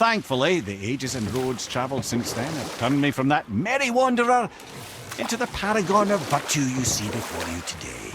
Thankfully, the ages and roads travelled since then have turned me from that merry wanderer into the paragon of virtue you see before you today.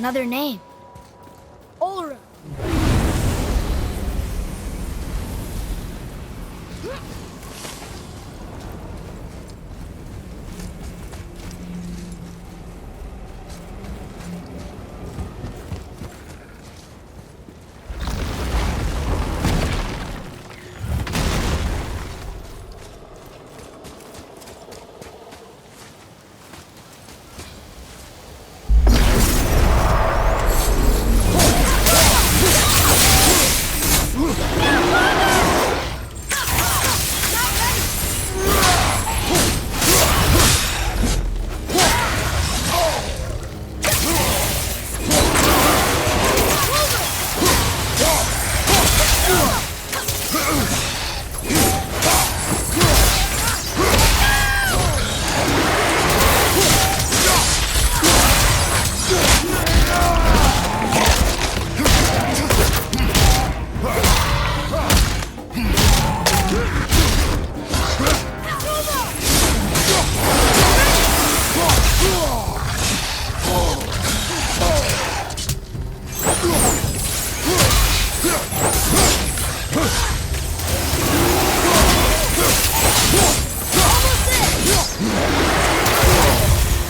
Another name. Ulra.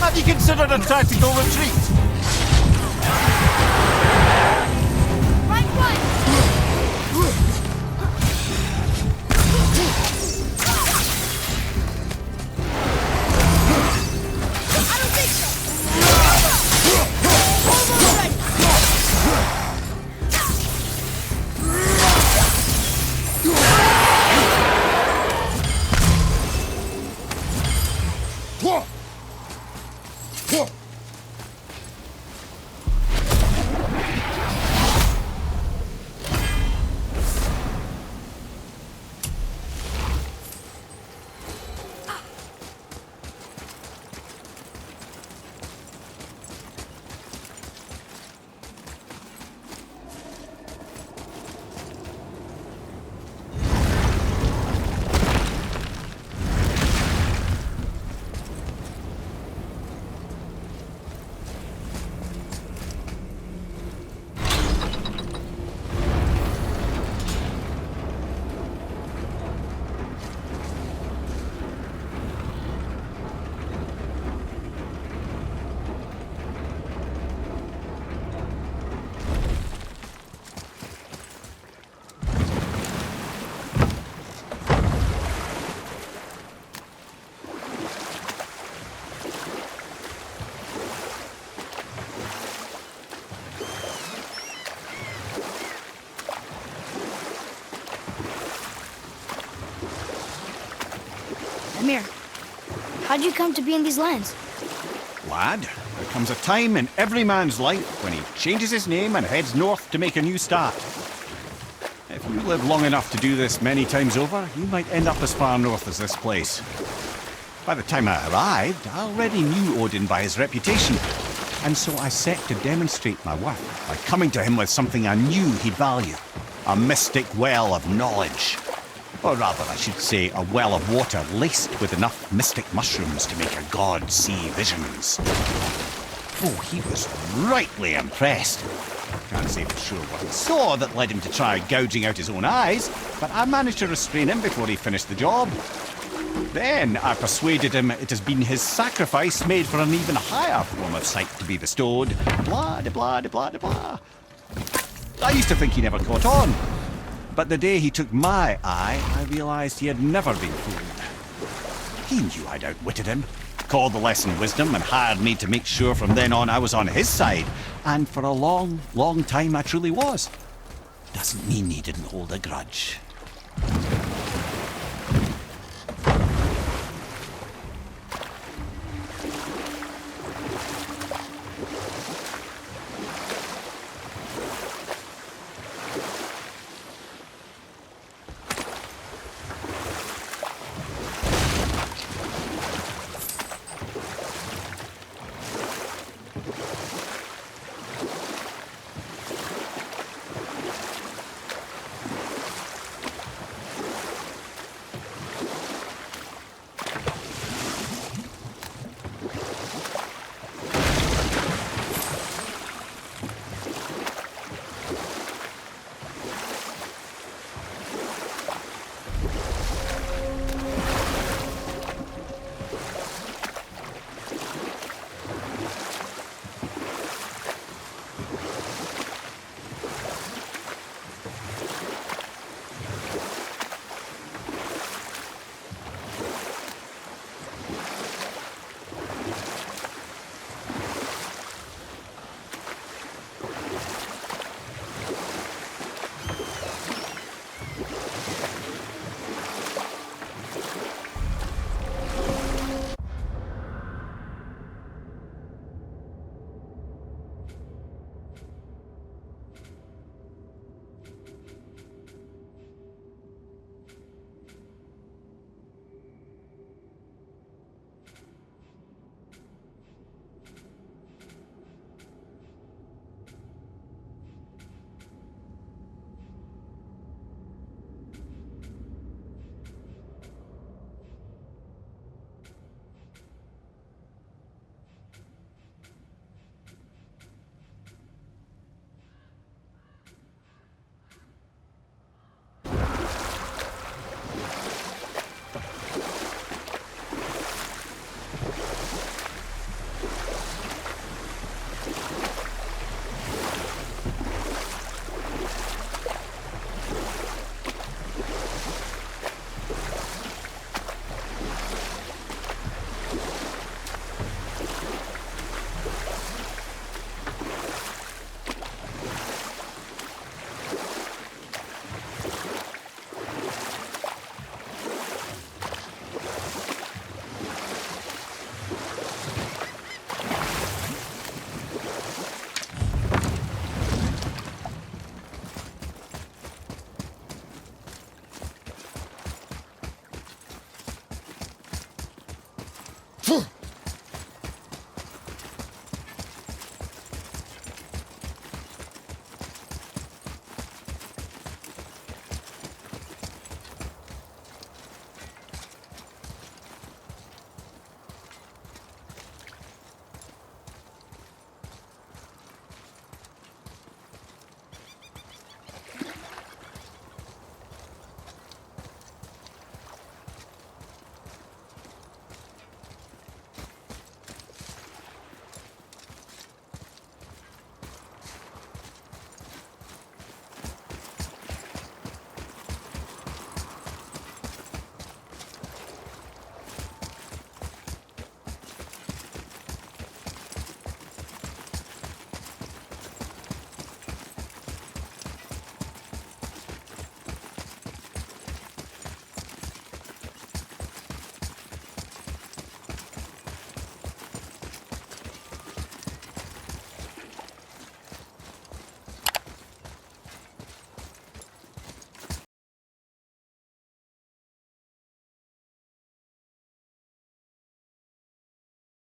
Have you considered a tactical retreat? Right one. I don't think so. Almost ready. Amir, how'd you come to be in these lands? Lad, there comes a time in every man's life when he changes his name and heads north to make a new start. If you live long enough to do this many times over, you might end up as far north as this place. By the time I arrived, I already knew Odin by his reputation, and so I set to demonstrate my worth by coming to him with something I knew he'd value. A mystic well of knowledge. Or rather, I should say, a well of water laced with enough mystic mushrooms to make a god see visions. Oh, he was rightly impressed. Can't say for sure what he saw that led him to try gouging out his own eyes, but I managed to restrain him before he finished the job. Then I persuaded him it has been his sacrifice made for an even higher form of sight to be bestowed. Blah, de blah, de blah, de blah. I used to think he never caught on. But the day he took my eye, I realized he had never been fooled. He knew I'd outwitted him, called the lesson wisdom, and hired me to make sure from then on I was on his side. And for a long, long time I truly was. Doesn't mean he didn't hold a grudge.